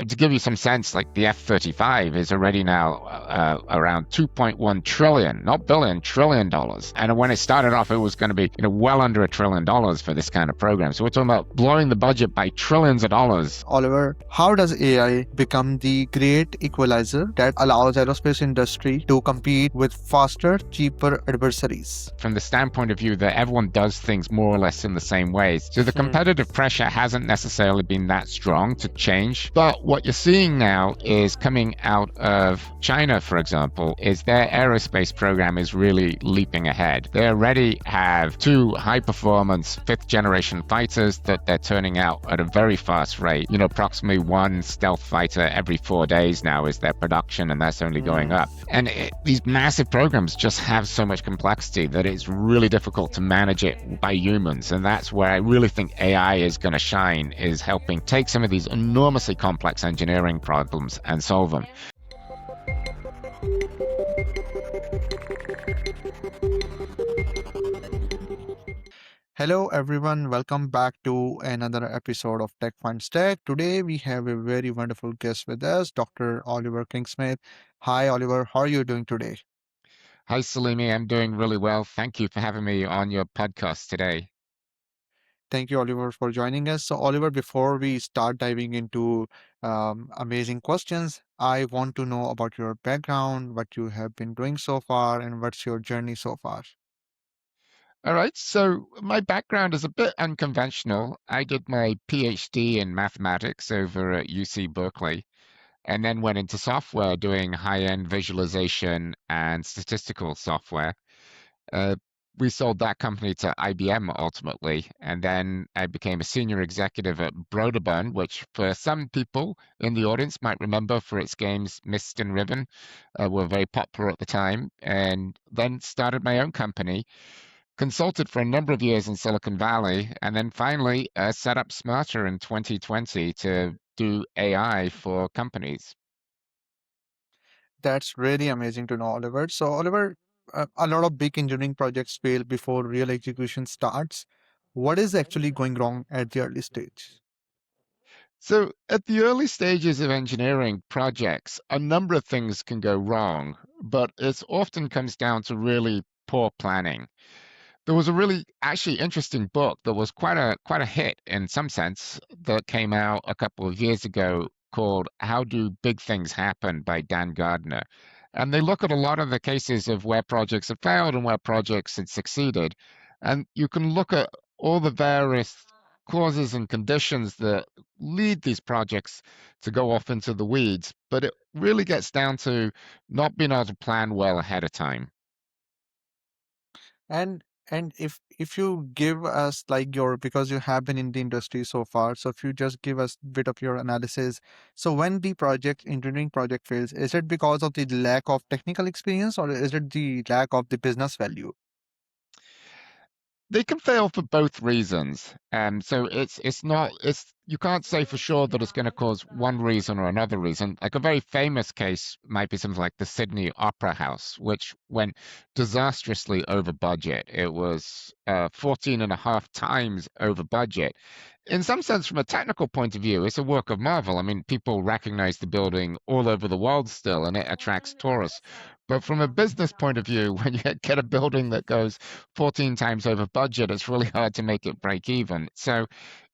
to give you some sense, like the F-35 is already now around 2.1 trillion, not billion, trillion dollars. And when it started off, it was going to be well under $1 trillion for this kind of program. So we're talking about blowing the budget by trillions of dollars. Oliver, how does AI become the great equalizer that allows aerospace industry to compete with faster, cheaper adversaries? From the standpoint of view that everyone does things more or less in the same ways. So the competitive pressure hasn't necessarily been that strong to change. But what you're seeing now is coming out of China, for example, is their aerospace program is really leaping ahead. They already have 2 high-performance 5th generation fighters that they're turning out at a very fast rate. Approximately 1 stealth fighter every 4 days now is their production, and that's only going up. And these massive programs just have so much complexity that it's really difficult to manage it by humans. And that's where I really think AI is going to shine, is helping take some of these enormously complex engineering problems and solve them. Hello everyone, welcome back to another episode of Tech Finds Tech. Today we have a very wonderful guest with us, Dr. Oliver Kingsmith. Hi Oliver, how are you doing today? Hi Saleemi, I'm doing really well. Thank you for having me on your podcast today. Thank you, Oliver, for joining us. So, Oliver, before we start diving into amazing questions, I want to know about your background, what you have been doing so far, and what's your journey so far. All right, so my background is a bit unconventional. I did my PhD in mathematics over at UC Berkeley, and then went into software doing high-end visualization and statistical software. Uh, we sold that company to IBM ultimately, and then I became a senior executive at Broderbund, which for some people in the audience might remember for its games Mist and Ribbon, were very popular at the time, and then started my own company, consulted for a number of years in Silicon Valley, and then finally set up SmartR in 2020 to do AI for companies. That's really amazing to know, Oliver. So, Oliver, a lot of big engineering projects fail before real execution starts. What is actually going wrong at the early stage? So, at the early stages of engineering projects, a number of things can go wrong, but it often comes down to really poor planning. There was a really actually interesting book that was quite a hit in some sense that came out a couple of years ago called How Do Big Things Happen by Dan Gardner. And they look at a lot of the cases of where projects have failed and where projects had succeeded. And you can look at all the various causes and conditions that lead these projects to go off into the weeds, but it really gets down to not being able to plan well ahead of time. And and if you give us like your, because you have been in the industry so far, so if you just give us a bit of your analysis. So when the project engineering project fails, is it because of the lack of technical experience or is it the lack of the business value? They can fail for both reasons. So it's not it's you can't say for sure that it's going to cause one reason or another reason. Like a very famous case might be something like the Sydney Opera House, which went disastrously over budget. It was 14 and a half times over budget. In some sense, from a technical point of view, it's a work of marvel. I mean, people recognize the building all over the world still, and it attracts tourists. But from a business point of view, when you get a building that goes 14 times over budget, it's really hard to make it break even. So,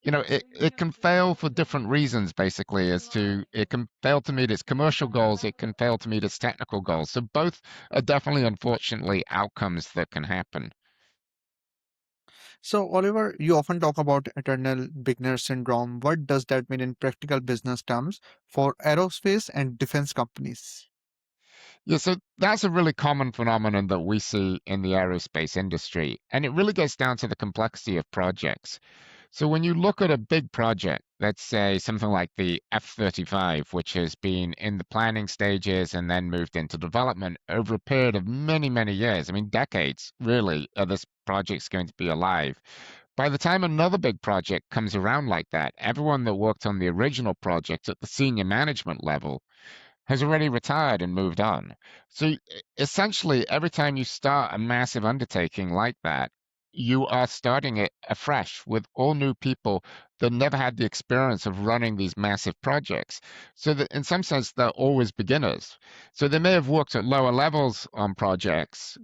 it can fail for different reasons, basically, as to it can fail to meet its commercial goals, it can fail to meet its technical goals. So both are definitely, unfortunately, outcomes that can happen. So Oliver, you often talk about eternal beginner syndrome. What does that mean in practical business terms for aerospace and defense companies? Yeah, so that's a really common phenomenon that we see in the aerospace industry, and it really gets down to the complexity of projects. So when you look at a big project, let's say something like the F-35, which has been in the planning stages and then moved into development over a period of many, many years, I mean decades, really, this project's going to be alive. By the time another big project comes around like that, everyone that worked on the original project at the senior management level has already retired and moved on. So essentially, every time you start a massive undertaking like that, you are starting it afresh with all new people that never had the experience of running these massive projects. So that in some sense, they're always beginners. So they may have worked at lower levels on projects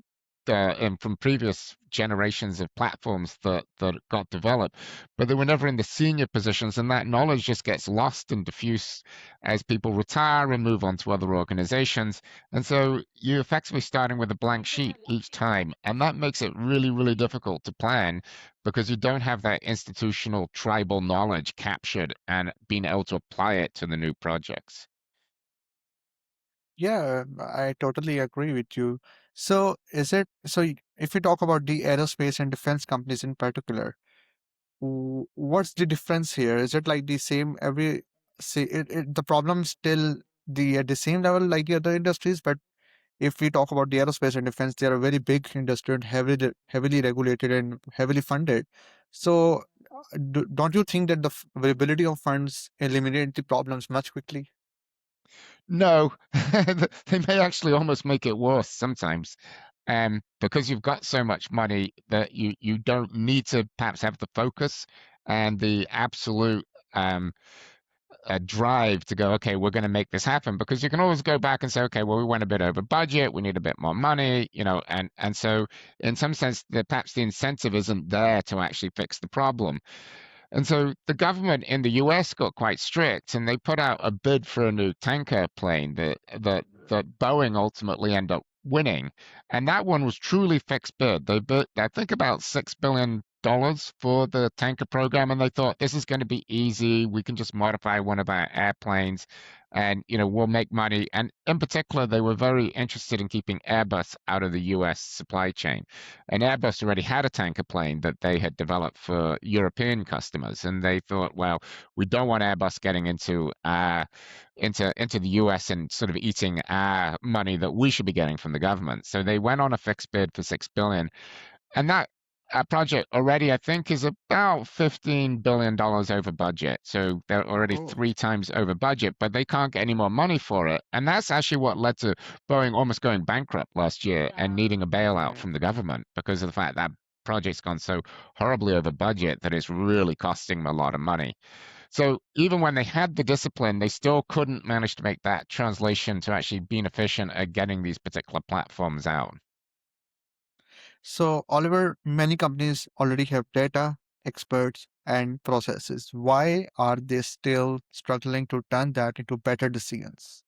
and from previous generations of platforms that got developed, but they were never in the senior positions, and that knowledge just gets lost and diffuse as people retire and move on to other organizations. And so you're effectively starting with a blank sheet each time, and that makes it really, really difficult to plan because you don't have that institutional tribal knowledge captured and being able to apply it to the new projects. Yeah, I totally agree with you. So is it so if we talk about the aerospace and defense companies in particular, what's the difference here? Is it like the same every say the problem still the at the same level like the other industries, but if we talk about the aerospace and defense, they are a very big industry and heavily regulated and heavily funded. So don't you think that the availability of funds eliminate the problems much quickly? No, they may actually almost make it worse sometimes, because you've got so much money that you don't need to perhaps have the focus and the absolute drive to go, okay, we're going to make this happen, because you can always go back and say, okay, well, we went a bit over budget, we need a bit more money, and so in some sense, perhaps the incentive isn't there to actually fix the problem. And so the government in the US got quite strict, and they put out a bid for a new tanker plane that Boeing ultimately ended up winning. And that one was truly fixed bid. They bid, I think, about $6 billion for the tanker program, and they thought this is going to be easy. We can just modify one of our airplanes, and we'll make money. And in particular, they were very interested in keeping Airbus out of the US supply chain. And Airbus already had a tanker plane that they had developed for European customers, and they thought, well, we don't want Airbus getting into the US and sort of eating our money that we should be getting from the government. So they went on a fixed bid for 6 billion, and that project already, I think, is about $15 billion over budget. So they're already Oh, 3 times over budget, but they can't get any more money for it. And that's actually what led to Boeing almost going bankrupt last year and needing a bailout okay. from the government because of the fact that project's gone so horribly over budget that it's really costing them a lot of money. So even when they had the discipline, they still couldn't manage to make that translation to actually being efficient at getting these particular platforms out. So, Oliver, many companies already have data, experts, and processes. Why are they still struggling to turn that into better decisions?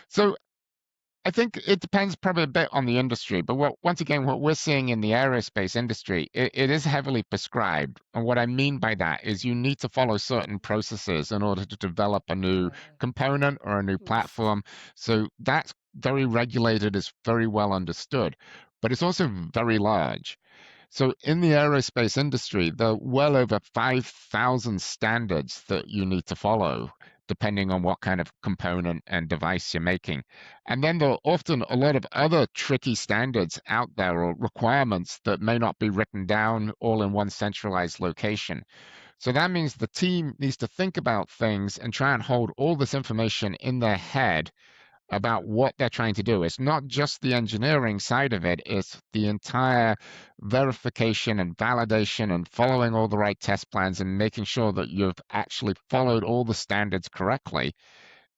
So I think it depends probably a bit on the industry, but once again, what we're seeing in the aerospace industry, it is heavily prescribed. And what I mean by that is you need to follow certain processes in order to develop a new component or a new platform. So that's very regulated, is very well understood, but it's also very large. So in the aerospace industry, there are well over 5,000 standards that you need to follow, depending on what kind of component and device you're making. And then there are often a lot of other tricky standards out there or requirements that may not be written down all in one centralized location. So that means the team needs to think about things and try and hold all this information in their head about what they're trying to do. It's not just the engineering side of it, it's the entire verification and validation and following all the right test plans and making sure that you've actually followed all the standards correctly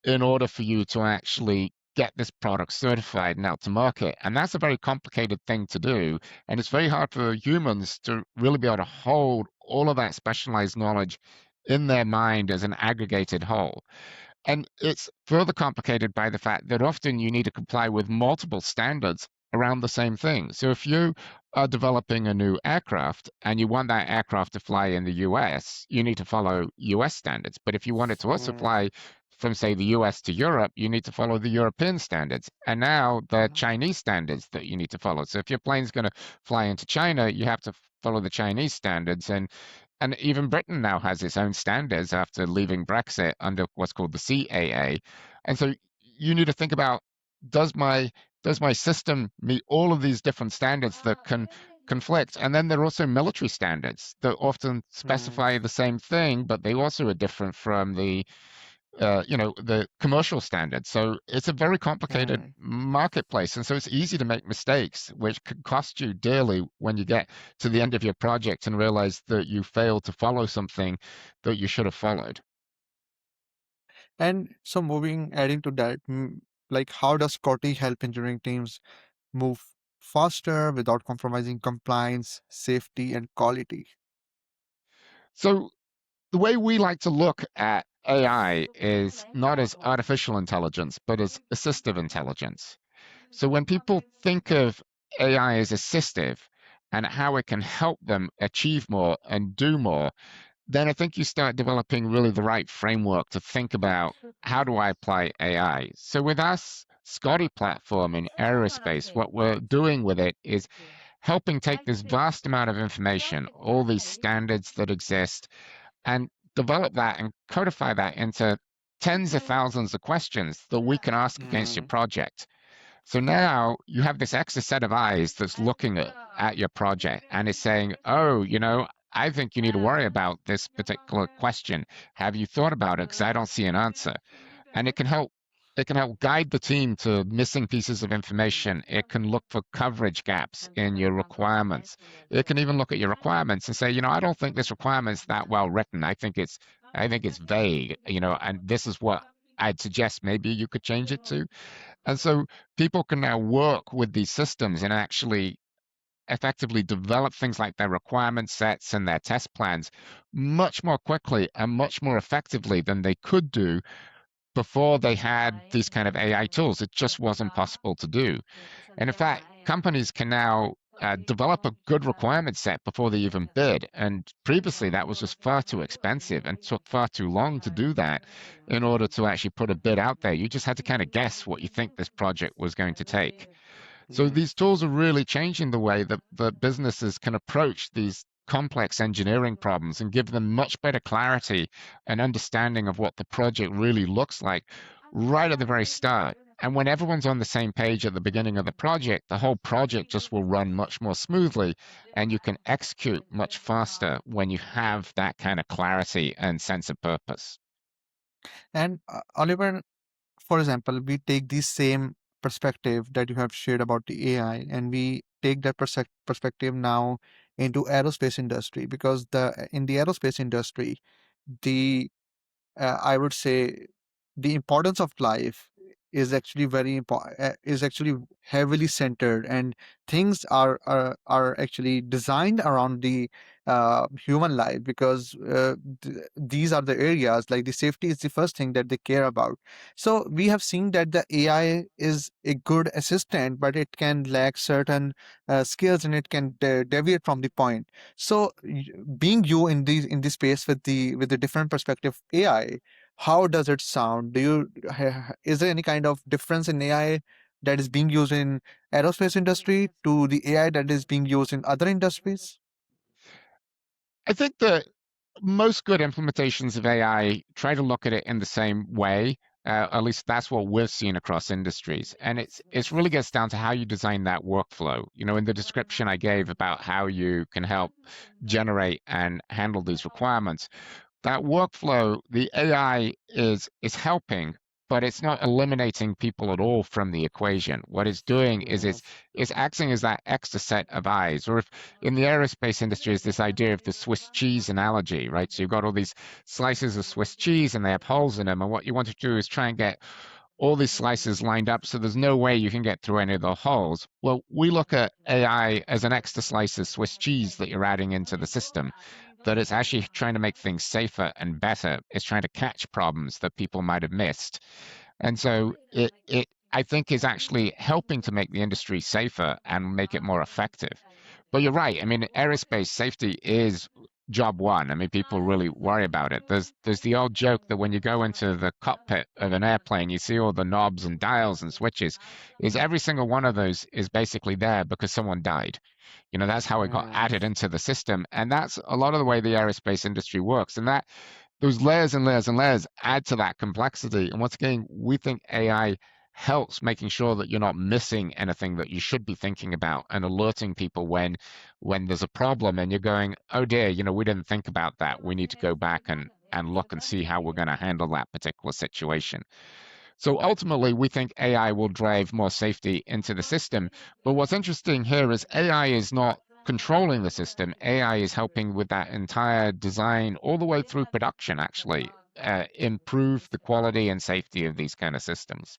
in order for you to actually get this product certified and out to market. And that's a very complicated thing to do. And it's very hard for humans to really be able to hold all of that specialized knowledge in their mind as an aggregated whole. And it's further complicated by the fact that often you need to comply with multiple standards around the same thing. So if you are developing a new aircraft and you want that aircraft to fly in the US, you need to follow US standards. But if you want it to also Mm, fly from, say, the US to Europe, you need to follow the European standards. And now the mhm, Chinese standards that you need to follow. So if your plane's going to fly into China, you have to follow the Chinese standards. And even Britain now has its own standards after leaving Brexit under what's called the CAA. And so you need to think about, does my system meet all of these different standards that can conflict? And then there are also military standards that often mm, specify the same thing, but they also are different from the commercial standards. So it's a very complicated Right. marketplace, and so it's easy to make mistakes, which could cost you dearly when you get to the end of your project and realize that you failed to follow something that you should have followed. And so adding to that, like how does Scotty help engineering teams move faster without compromising compliance, safety, and quality? So the way we like to look at AI is not as artificial intelligence, but as assistive intelligence. So when people think of AI as assistive and how it can help them achieve more and do more, then I think you start developing really the right framework to think about how do I apply AI. So with us, Scotty platform in aerospace, what we're doing with it is helping take this vast amount of information, all these standards that exist, and develop that and codify that into tens of thousands of questions that we can ask against your Mm, project. So now you have this extra set of eyes that's looking at your project and is saying, oh, I think you need to worry about this particular question. Have you thought about it? Because I don't see an answer. And it can help guide the team to missing pieces of information. It can look for coverage gaps in your requirements. It can even look at your requirements and say, I don't think this requirement's that well written. I think it's vague, and this is what I'd suggest maybe you could change it to. And so people can now work with these systems and actually effectively develop things like their requirement sets and their test plans much more quickly and much more effectively than they could do before they had these kind of AI tools. It just wasn't possible to do. And in fact, companies can now develop a good requirement set before they even bid. And previously, that was just far too expensive and took far too long to do that in order to actually put a bid out there. You just had to kind of guess what you think this project was going to take. So yeah. these tools are really changing the way that businesses can approach these complex engineering problems and give them much better clarity and understanding of what the project really looks like right at the very start. And when everyone's on the same page at the beginning of the project, the whole project just will run much more smoothly and you can execute much faster when you have that kind of clarity and sense of purpose. And Oliver, for example, we take the same perspective that you have shared about the AI, and we take that perspective now into aerospace industry because the in the aerospace industry, the I would say the importance of life is actually very important, is actually heavily centered, and things are actually designed around the human life because these are the areas like the safety is the first thing that they care about. So we have seen that the AI is a good assistant, but it can lack certain skills and it can deviate from the point. So being you in this space with the different perspective AI, how does it sound? Is there any kind of difference in AI that is being used in aerospace industry to the AI that is being used in other industries? I think that most good implementations of AI try to look at it in the same way. At least that's what we've seen across industries. And it's really gets down to how you design that workflow. In the description I gave about how you can help generate and handle these requirements, that workflow, the AI is helping, but it's not eliminating people at all from the equation. What it's doing is Yes. it's acting as that extra set of eyes. Or if in the aerospace industry is this idea of the Swiss cheese analogy, right? So you've got all these slices of Swiss cheese and they have holes in them, and what you want to do is try and get all these slices lined up so there's no way you can get through any of the holes. Well, we look at AI as an extra slice of Swiss cheese that you're adding into the system, that it's actually trying to make things safer and better. It's trying to catch problems that people might have missed. And so it I think is actually helping to make the industry safer and make it more effective. But you're right. I mean, aerospace safety is job one. I mean, people really worry about it. There's the old joke that when you go into the cockpit of an airplane, you see all the knobs and dials and switches. Is every single one of those is basically there because someone died. That's how it got Right. added into the system. And that's a lot of the way the aerospace industry works. And that those layers and layers and layers add to that complexity. And once again, we think AI helps making sure that you're not missing anything that you should be thinking about and alerting people when there's a problem and you're going, oh dear, we didn't think about that. We need to go back and look and see how we're going to handle that particular situation. So ultimately, we think AI will drive more safety into the system. But what's interesting here is AI is not controlling the system. AI is helping with that entire design all the way through production, actually, improve the quality and safety of these kind of systems.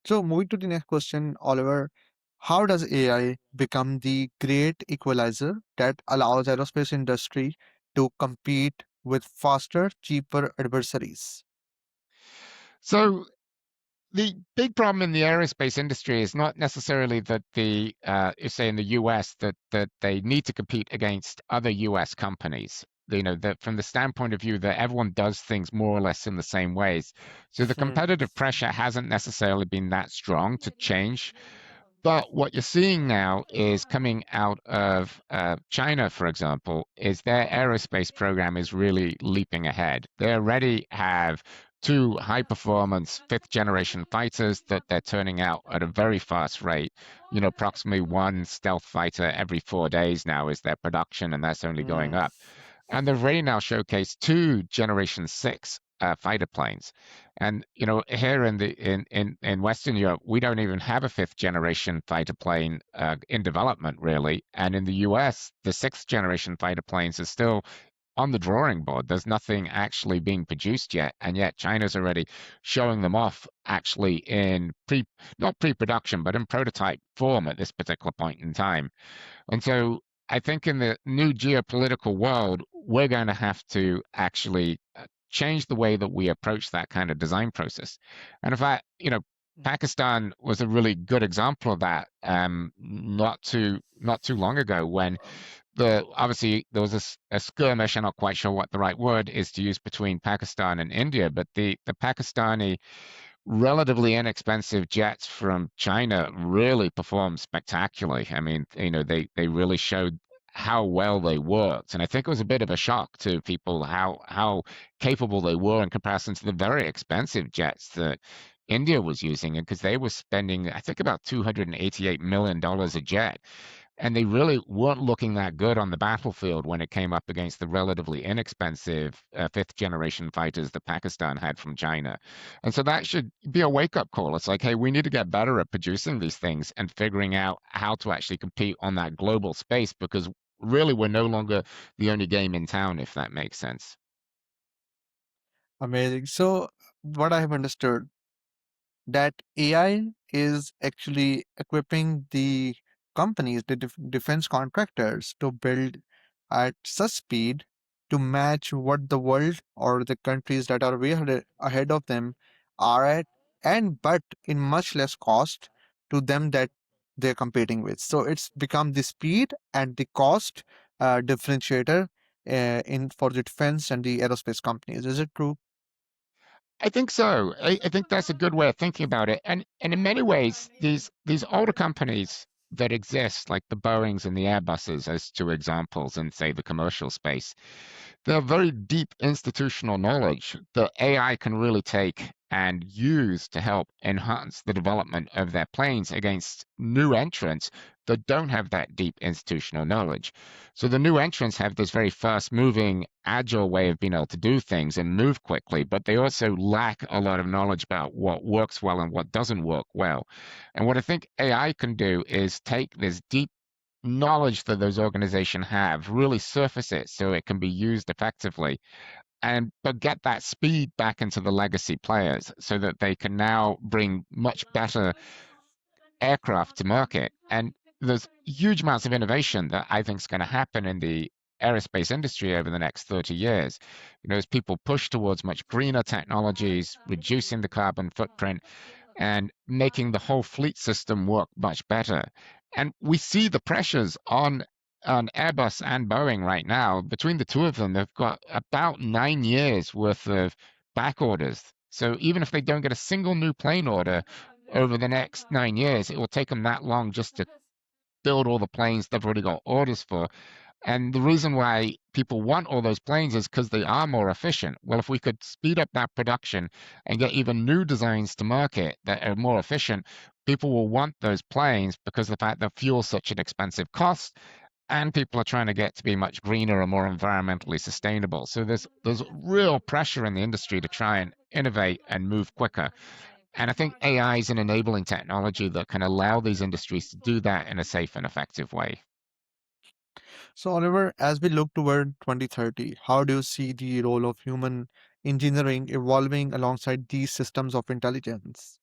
So moving to the next question, Oliver, how does AI become the great equalizer that allows aerospace industry to compete with faster, cheaper adversaries? So the big problem in the aerospace industry is not necessarily that say in the US, that they need to compete against other US companies. You know, that from the standpoint of view that everyone does things more or less in the same ways. So the Hmm. competitive pressure hasn't necessarily been that strong to change. But what you're seeing now is coming out of China, for example, is their aerospace program is really leaping ahead. They already have two high performance fifth generation fighters that they're turning out at a very fast rate. You know, approximately one stealth fighter every 4 days now is their production, and that's only going Hmm. up. And they've already now showcased two Generation 6 fighter planes. And you know, here in Western Europe, we don't even have a fifth generation fighter plane in development, really. And in the US, the sixth generation fighter planes are still on the drawing board. There's nothing actually being produced yet, and yet China's already showing them off actually in not pre-production, but in prototype form at this particular point in time. And so I think in the new geopolitical world, we're going to have to actually change the way that we approach that kind of design process. And in fact, you know, Pakistan was a really good example of that not too long ago when obviously there was a skirmish. I'm not quite sure what the right word is to use between Pakistan and India, but the Pakistani relatively inexpensive jets from China really performed spectacularly. I mean, you know, they really showed how well they worked, and I think it was a bit of a shock to people how capable they were in comparison to the very expensive jets that India was using, and because they were spending, I think, about $288 million a jet. And they really weren't looking that good on the battlefield when it came up against the relatively inexpensive fifth generation fighters that Pakistan had from China. And so that should be a wake up call. It's like, hey, we need to get better at producing these things and figuring out how to actually compete on that global space because really we're no longer the only game in town, if that makes sense. Amazing. So what I have understood that AI is actually equipping the companies, the defense contractors, to build at such speed to match what the world or the countries that are way ahead of them are at, and but in much less cost to them that they're competing with. So it's become the speed and the cost differentiator in for the defense and the aerospace companies. Is it true? I think so. I think that's a good way of thinking about it. And in many ways, these older companies that exist, like the Boeings and the Airbuses, as two examples in, say, the commercial space, they have very deep institutional knowledge that AI can really take and use to help enhance the development of their planes against new entrants that don't have that deep institutional knowledge. So the new entrants have this very fast moving, agile way of being able to do things and move quickly, but they also lack a lot of knowledge about what works well and what doesn't work well. And what I think AI can do is take this deep knowledge that those organizations have, really surface it so it can be used effectively, and but get that speed back into the legacy players so that they can now bring much better aircraft to market. And there's huge amounts of innovation that I think is going to happen in the aerospace industry over the next 30 years. You know, as people push towards much greener technologies, reducing the carbon footprint, and making the whole fleet system work much better. And we see the pressures on Airbus and Boeing right now. Between the two of them, they've got about 9 years worth of back orders. So even if they don't get a single new plane order over the next 9 years, it will take them that long just to build all the planes they've already got orders for. And the reason why people want all those planes is because they are more efficient. Well, if we could speed up that production and get even new designs to market that are more efficient, people will want those planes because of the fact that fuel's such an expensive cost. and people are trying to get to be much greener and more environmentally sustainable. So there's real pressure in the industry to try and innovate and move quicker. And I think AI is an enabling technology that can allow these industries to do that in a safe and effective way. So, Oliver, as we look toward 2030, how do you see the role of human engineering evolving alongside these systems of intelligence?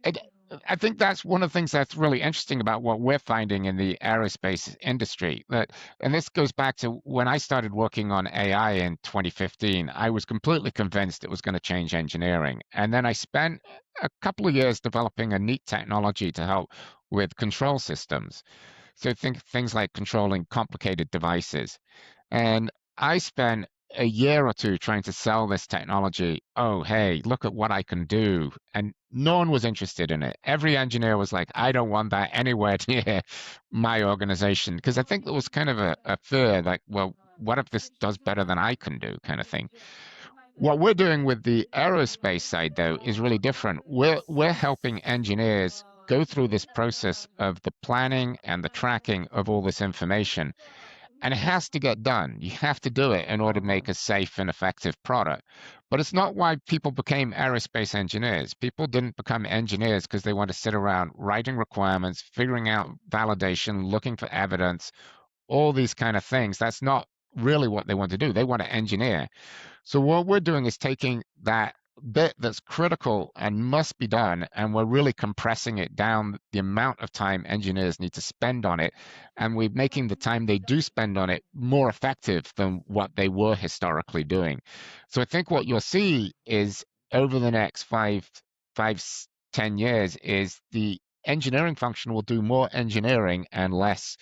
And I think that's one of the things that's really interesting about what we're finding in the aerospace industry. And this goes back to when I started working on AI in 2015, I was completely convinced it was going to change engineering. And then I spent a couple of years developing a neat technology to help with control systems. So think things like controlling complicated devices. And I spent a year or two trying to sell this technology. Oh, hey, look at what I can do. And no one was interested in it. Every engineer was like, I don't want that anywhere near my organization. Because I think there was kind of a fear like, well, what if this does better than I can do, kind of thing. What we're doing with the aerospace side, though, is really different. We're helping engineers go through this process of the planning and the tracking of all this information, and it has to get done. You have to do it in order to make a safe and effective product. But it's not why people became aerospace engineers. People didn't become engineers because they want to sit around writing requirements, figuring out validation, looking for evidence, all these kind of things. That's not really what they want to do. They want to engineer. So what we're doing is taking that bit that's critical and must be done, and we're really compressing it down the amount of time engineers need to spend on it, and we're making the time they do spend on it more effective than what they were historically doing. So I think what you'll see is over the next 10 years is the engineering function will do more engineering and less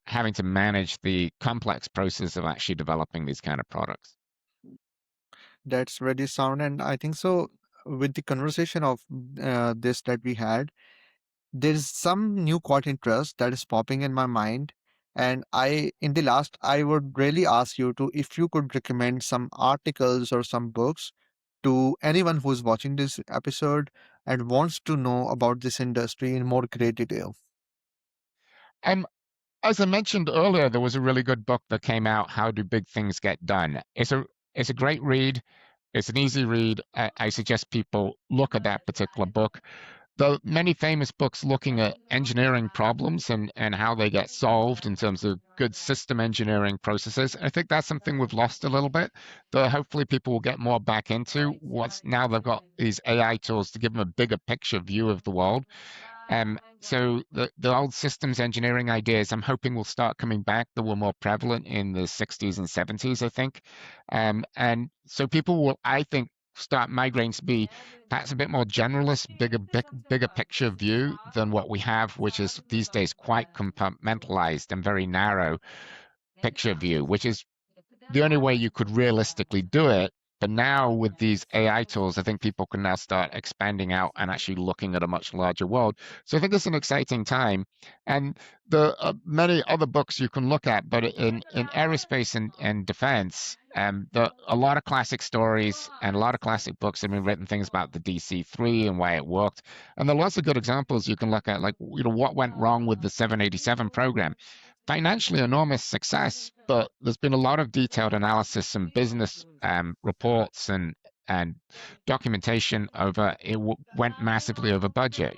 having to manage the complex process of actually developing these kind of products. That's very sound, and I think so. With the conversation of this that we had, there's some new quite interest that is popping in my mind. And in the last, I would really ask you to, if you could recommend some articles or some books to anyone who's watching this episode and wants to know about this industry in more great detail. Um, as I mentioned earlier, there was a really good book that came out, How Do Big Things Get Done? It's a great read. It's an easy read. I suggest people look at that particular book. There are many famous books looking at engineering problems and how they get solved in terms of good system engineering processes. I think that's something we've lost a little bit, that hopefully people will get more back into once now they've got these AI tools to give them a bigger picture view of the world. So the old systems engineering ideas, I'm hoping will start coming back that were more prevalent in the 60s and 70s, I think. And so people will, I think, start migrating to be perhaps a bit more generalist, bigger picture view than what we have, which is these days quite compartmentalized and very narrow picture view, which is the only way you could realistically do it. But now with these AI tools, I think people can now start expanding out and actually looking at a much larger world. So I think it's an exciting time. And the many other books you can look at, but in aerospace and defense, a lot of classic stories and a lot of classic books have been written things about the DC-3 and why it worked. And there are lots of good examples you can look at, like what went wrong with the 787 program. Financially enormous success, but there's been a lot of detailed analysis and business reports and documentation over it went massively over budget.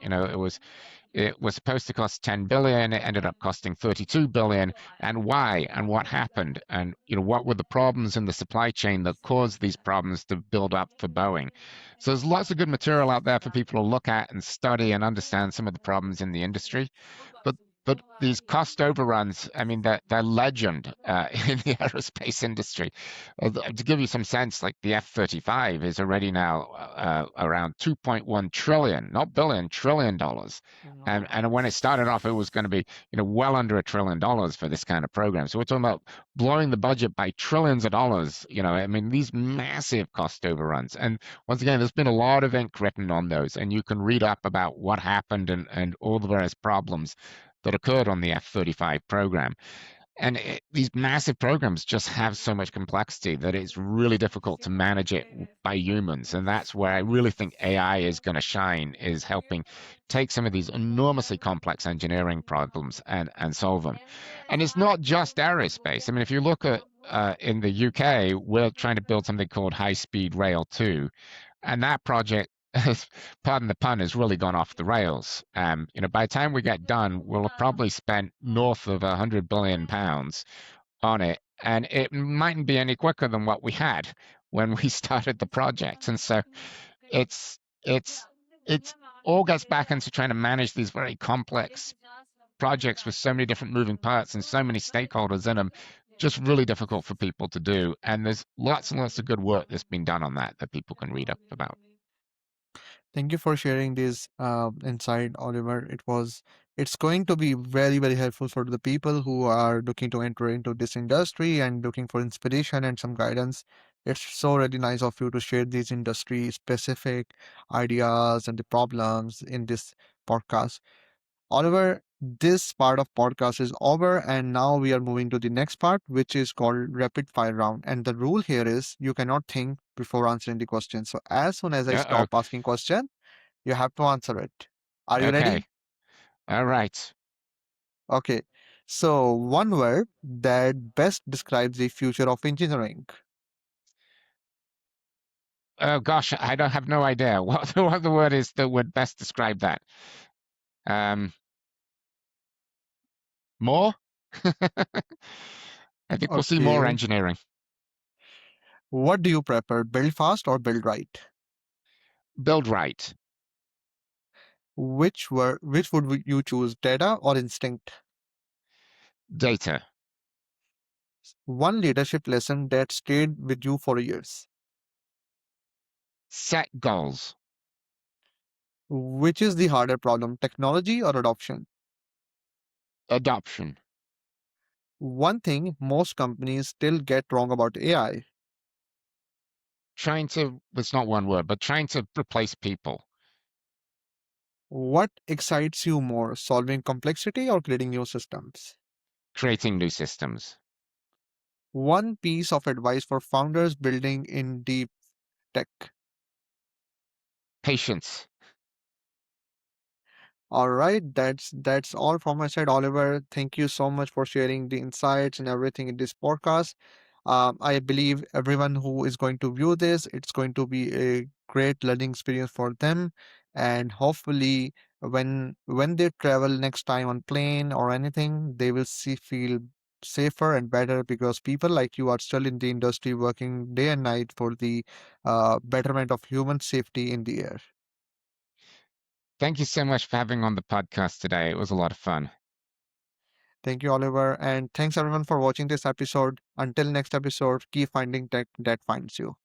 It was supposed to cost 10 billion, it ended up costing 32 billion. And why and what happened, and what were the problems in the supply chain that caused these problems to build up for Boeing. So there's lots of good material out there for people to look at and study and understand some of the problems in the industry. But these cost overruns, I mean, they're legend in the aerospace industry. To give you some sense, like the F-35 is already now around 2.1 trillion, not billion, trillion dollars. And when it started off, it was going to be, well under $1 trillion for this kind of program. So we're talking about blowing the budget by trillions of dollars. I mean, these massive cost overruns. And once again, there's been a lot of ink written on those, and you can read up about what happened and all the various problems that occurred on the F-35 program. These massive programs just have so much complexity that it's really difficult to manage it by humans. And that's where I really think AI is going to shine, is helping take some of these enormously complex engineering problems and solve them. And it's not just aerospace. I mean, if you look at in the UK, we're trying to build something called High Speed Rail 2, and that project, pardon the pun, has really gone off the rails. By the time we get done, we'll have probably spent north of £100 billion on it, and it mightn't be any quicker than what we had when we started the project. And so it's it's it's all gets back into trying to manage these very complex projects with so many different moving parts and so many stakeholders in them. Just really difficult for people to do. And there's lots and lots of good work that's been done on that people can read up about. Thank you for sharing this insight, Oliver. It's going to be very, very helpful for the people who are looking to enter into this industry and looking for inspiration and some guidance. It's so really nice of you to share these industry specific ideas and the problems in this podcast. Oliver, this part of podcast is over, and now we are moving to the next part, which is called rapid fire round. And the rule here is you cannot think before answering the question. So as soon as I Uh stop asking question, you have to answer it. Are oh. you Okay. ready? All right. Okay. So one word that best describes the future of engineering. Oh gosh, I don't have no idea what the word is that would best describe that. Um, more? I think we'll see more Okay. engineering. What do you prefer, build fast or build right? Build right. Which would you choose, data or instinct? Data. One leadership lesson that stayed with you for years. Set goals. Which is the harder problem, technology or adoption? Adoption. One thing most companies still get wrong about AI. Trying to, it's not one word, but trying to replace people. What excites you more, solving complexity or creating new systems? Creating new systems. One piece of advice for founders building in deep tech. Patience. All right, that's all from my side, Oliver. Thank you so much for sharing the insights and everything in this podcast. I believe everyone who is going to view this, it's going to be a great learning experience for them, and hopefully, when they travel next time on plane or anything, they will feel safer and better because people like you are still in the industry working day and night for the betterment of human safety in the air. Thank you so much for having on the podcast today. It was a lot of fun. Thank you, Oliver. And thanks everyone for watching this episode. Until next episode, keep finding tech that finds you.